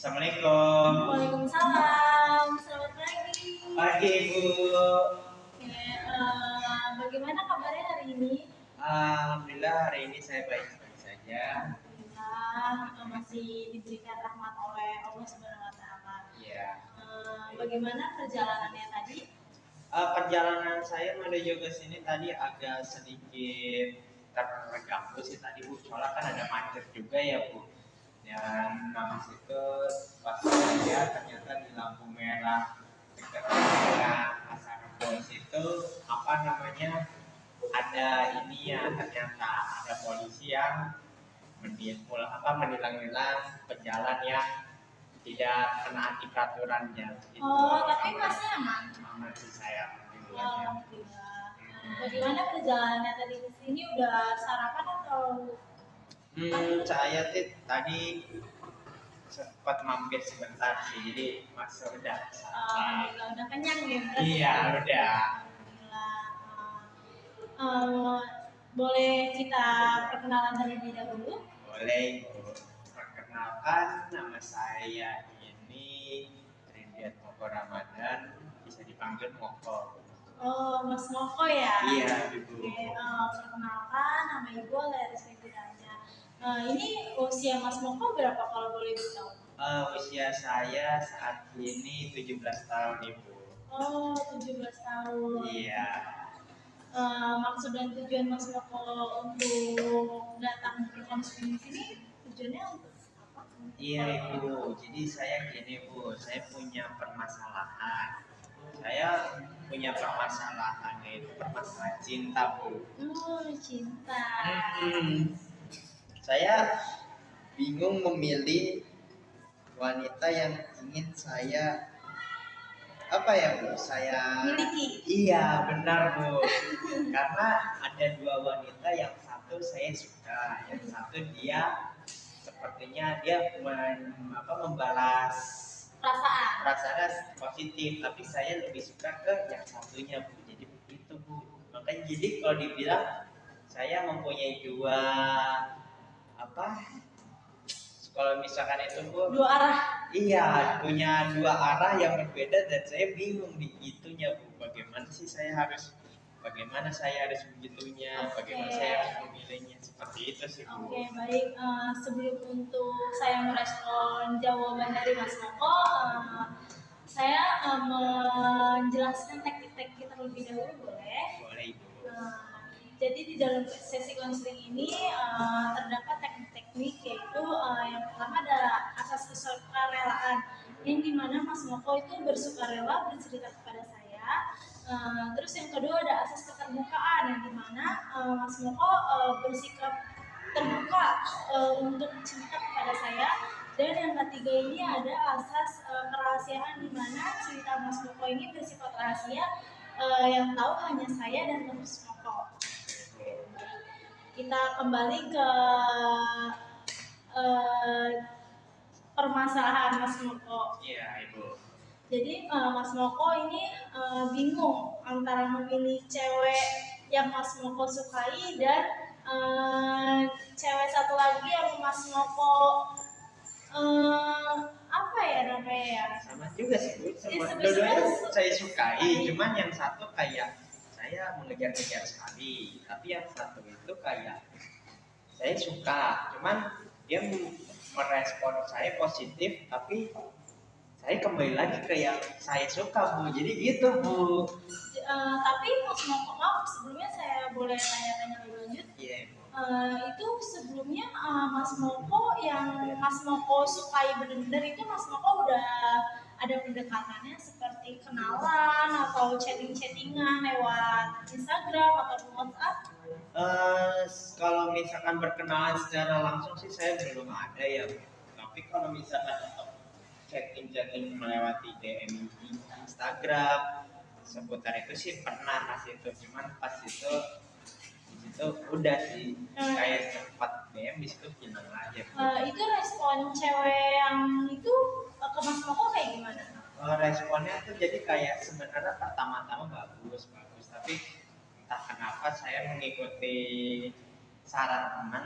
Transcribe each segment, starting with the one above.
Assalamualaikum. Waalaikumsalam, selamat pagi. Pagi Ibu. Oke, bagaimana kabarnya hari ini? Alhamdulillah hari ini saya baik-baik saja. Alhamdulillah, masih diberikan rahmat oleh Allah Subhanahu Wa Taala. Ya. Bagaimana perjalanannya tadi? Perjalanan saya menuju ke sini tadi agak sedikit terganggu sih tadi Bu. Soalnya kan ada macet juga ya Bu. Dan habis itu pas saya ternyata di lampu merah dekat dengan pasar bos itu apa namanya ada ini ya ternyata ada polisi yang menilang-nilang pejalan yang tidak kena anti peraturannya gitu. Tapi masih aman. Aman sih saya. Alhamdulillah. Bagaimana perjalanannya tadi ke sini? Udah sarapan atau? Saya tadi sempat mampir sebentar sih, jadi masuk udah. Alhamdulillah, udah kenyang ya? Iya, udah. Boleh kita perkenalan terlebih dahulu? Boleh, Bu. Perkenalkan, nama saya ini Trindiat Moko Ramadan, bisa dipanggil Moko. Oh, Mas Moko ya? Iya, Ibu. Oke, perkenalkan, nama Ibu Leris Firdausya. Ini usia Mas Moko berapa kalau boleh ditahu? Usia saya saat ini 17 tahun, Ibu. Oh, 17 tahun. Iya. Maksud dan tujuan Mas Moko untuk datang berkonsumsi di sini tujuannya untuk apa? Iya Ibu, jadi saya gini Bu, saya punya permasalahan. Saya punya permasalahan yaitu permasalahan cinta Bu. Cinta. Saya bingung memilih wanita yang ingin saya Bu? Saya miliki. Iya benar Bu. Karena ada dua wanita, yang satu saya suka, yang satu dia sepertinya dia membalas perasaan positif, tapi saya lebih suka ke yang satunya Bu. Jadi begitu Bu. Makanya jadi kalau dibilang saya mempunyai kalau misalkan itu Bu, dua arah. Iya, punya dua arah yang berbeda dan saya bingung di itunya Bu. Bagaimana saya harus begitunya, bagaimana saya harus memilihnya, seperti itu sih Bu. Oke, baik. Sebelum untuk saya merespon jawaban dari Mas Moko, saya menjelaskan teknik-teknik terlebih dahulu, boleh? Boleh Ibu. Jadi di dalam sesi konseling ini terdapat teknik-teknik, yaitu yang pertama ada asas kesukarelaan, yang dimana Mas Moko itu bersukarela bercerita kepada saya. Terus yang kedua ada asas keterbukaan, yang dimana Mas Moko bersikap terbuka untuk cerita kepada saya. Dan yang ketiga ini ada asas kerahasiaan, dimana cerita Mas Moko ini bersifat rahasia, yang tahu hanya saya dan Mas Moko. Kita kembali ke permasalahan Mas Moko. Iya Ibu. Jadi Mas Moko ini bingung antara memilih cewek yang Mas Moko sukai dan cewek satu lagi yang Mas Moko sama juga sih Bu. Dua-duanya saya sukai, cuman yang satu kayak saya mengejar-kejar sekali, tapi yang satu itu kayak saya suka, cuman dia merespon saya positif, tapi saya kembali lagi ke yang saya suka Bu. Jadi gitu Bu. Tapi Mas Moko, maaf sebelumnya saya boleh tanya-tanya lebih lanjut? Iya. Itu sebelumnya Mas Moko yang Mas Moko sukai benar-benar itu Mas Moko udah ada pendekatannya seperti kenalan atau chatting-chattingan lewat Instagram atau WhatsApp? Kalau misalkan berkenalan secara langsung sih saya belum ada ya. Tapi kalau misalkan chatting melewati DM Instagram seputar itu sih pernah pas itu, cuman pas itu udah sih kayak sempat DM di situ gimana aja. Itu respon cewek yang itu ke Mas Moko kayak gimana? Responnya tuh jadi kayak sebenarnya pertama-tama bagus, tapi entah kenapa saya mengikuti saran teman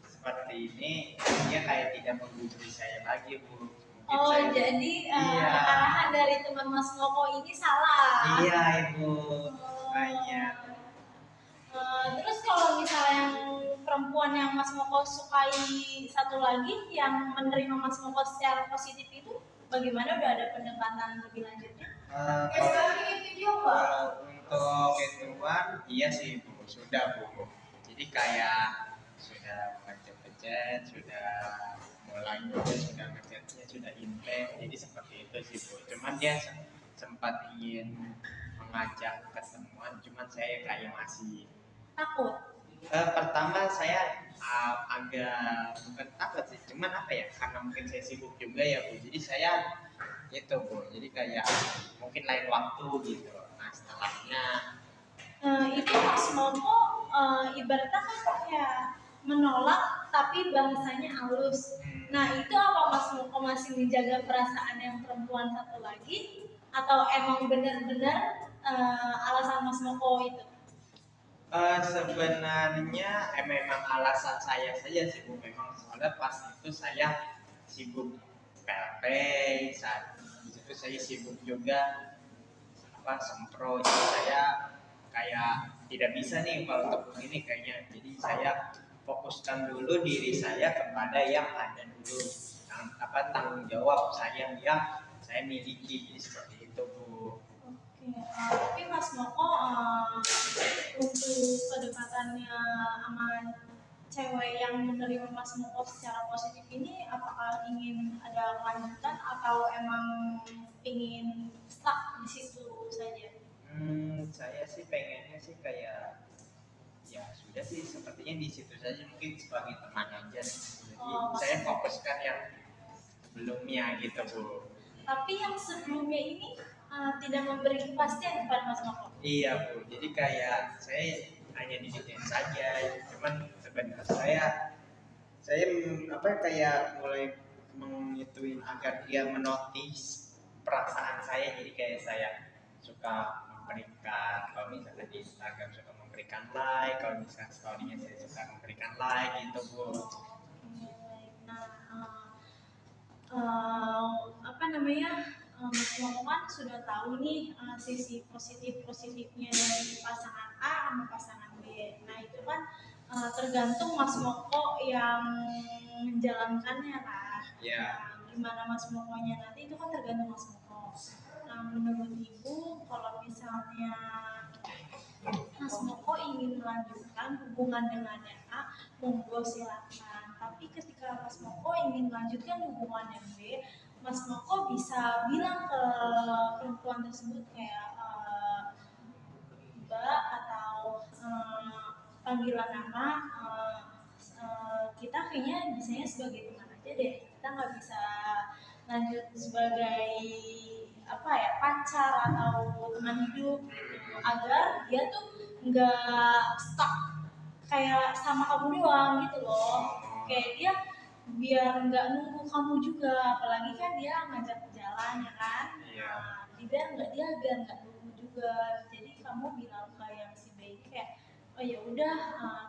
seperti ini, dia kayak tidak menggubris saya lagi Bu. mungkin Oh, saya. jadi Iya, arahan dari teman Mas Moko ini salah. iya ibu, Oh. banyak. Terus kalau misalnya yang perempuan yang Mas Moko sukai satu lagi yang menerima Mas Moko secara positif itu bagaimana, udah ada pendekatan lebih lanjutnya? Kalau untuk ituan, iya sih bu, sudah bu. Jadi kayak sudah ngechat, sudah mulai juga sudah ngechatnya sudah intens, jadi seperti itu sih bu. Cuman dia sempat ingin mengajak ketemuan, cuman saya kayak masih Takut. pertama saya agak bukan takut sih, cuman apa ya, karena mungkin saya sibuk juga ya bu, jadi saya itu bu, jadi kayak mungkin lain waktu gitu. Nah setelahnya Itu Mas Moko ibaratnya kan kayak menolak tapi bahasanya halus. Nah itu apa Mas Moko masih menjaga perasaan yang perempuan satu lagi atau emang benar-benar alasan Mas Moko itu? sebenarnya memang alasan saya saja sih bu, memang soalnya pas itu saya sibuk PLP, saat itu saya sibuk juga apa sempro, jadi saya kayak tidak bisa nih kalau untuk ini kayaknya, jadi saya fokuskan dulu diri saya kepada yang ada dulu, tanggung jawab saya yang saya miliki, jadi seperti itu bu. Oke, tapi Mas Moko untuk kedekatannya sama cewek yang menerima Mas Moko secara positif ini, apakah ingin ada kelanjutan atau emang ingin stuck di situ saja? Saya sih pengennya sih kayak ya sudah sih sepertinya di situ saja, mungkin sebagai teman aja, jadi Oh, saya fokuskan yang sebelumnya gitu bu. tapi yang sebelumnya ini tidak memberi kepastian kepada Mas Moko. Iya bu, jadi kayak saya hanya didikin saja, cuman sebenarnya saya apa kayak mulai mengituin agar dia menotis perasaan saya, jadi kayak saya suka memberikan, kalau misalnya di Instagram suka memberikan like, kalau misalnya storynya saya suka memberikan like gitu bu. Oke, baik. Nah, apa namanya, Mas Moko kan sudah tahu nih sisi positifnya dari pasangan A sama pasangan B. Nah itu kan tergantung Mas Moko yang menjalankannya kan. Ya. Nah, gimana Mas Mokonya nanti itu kan tergantung Mas Moko. Nah, menurut Ibu kalau misalnya Mas Moko ingin melanjutkan hubungan dengan yang A, monggo silakan. Tapi ketika Mas Moko ingin melanjutkan hubungan yang B, Mas Moko bisa bilang ke perempuan tersebut kayak Mbak atau panggilan nama, kita kayaknya bisanya sebagai teman aja deh. Kita nggak bisa lanjut sebagai apa ya, pacar atau teman hidup gitu. Agar dia tuh nggak stuck kayak sama kamu doang gitu loh, kayak dia biar nggak nunggu kamu juga, apalagi kan dia ngajak jalan ya kan. Nah, biar nggak nunggu juga, jadi kamu bilang ke yang si B ini kayak oh ya udah,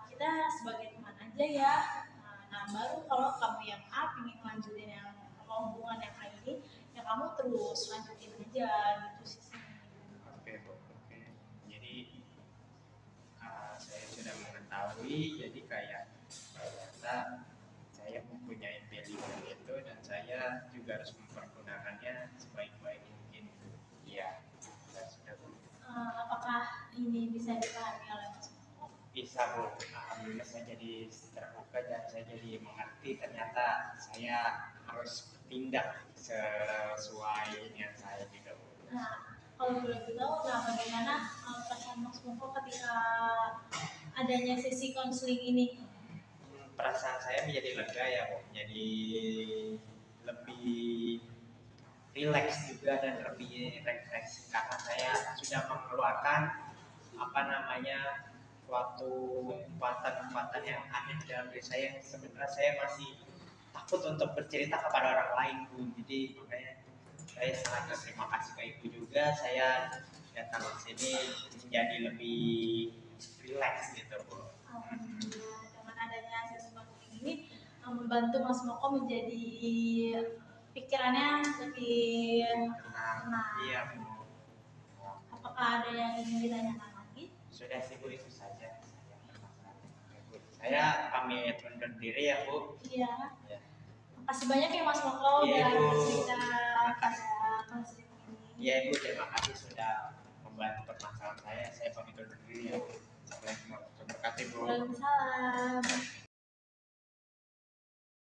kita sebagai teman aja ya. Nah baru kalau kamu yang A ingin lanjutin yang hubungan yang A ini, ya kamu terus lanjutin aja gitu sih. Oke bu, oke. Jadi saya sudah mengetahui, jadi kayak ternyata saya mempunyai pilihan itu dan saya juga harus mempergunakannya sebaik-baik mungkin. Iya, sudah bu. Apakah ini bisa dipahami oleh Mas? Bisa bu, alhamdulillah saya jadi terbuka dan saya jadi mengerti ternyata saya harus pindah sesuai niat saya juga bu. Nah, kalau boleh tahu, nah bagaimana perasaan Mas Moko ketika adanya sesi konseling ini? Perasaan saya menjadi lega ya bu, jadi lebih rileks juga dan lebih refleksi karena saya sudah mengeluarkan apa namanya suatu kekuatan-kekuatan yang aneh dalam diri saya, yang sebenarnya saya masih takut untuk bercerita kepada orang lain bu, jadi makanya saya sangat berterima kasih ke ibu juga, saya datang ke sini menjadi lebih rileks gitu bu. Alhamdulillah dengan adanya sesi konseling ini membantu Mas Moko menjadi pikirannya lebih Tenang. Iya Bu. Apakah ada yang ingin ditanyakan lagi? Sudah sih Bu, itu saja. Saya pamit undur diri ya Bu. Iya. Ya. Makasih banyak ya Mas Moko Iya, udah Ibu. bercerita pada konseling ini. Iya Ibu, terima kasih sudah membantu permasalahan saya. Saya pamit undur diri ya Bu. Assalamualaikum warahmatullahi wabarakatuh Bu. Waalaikumsalam.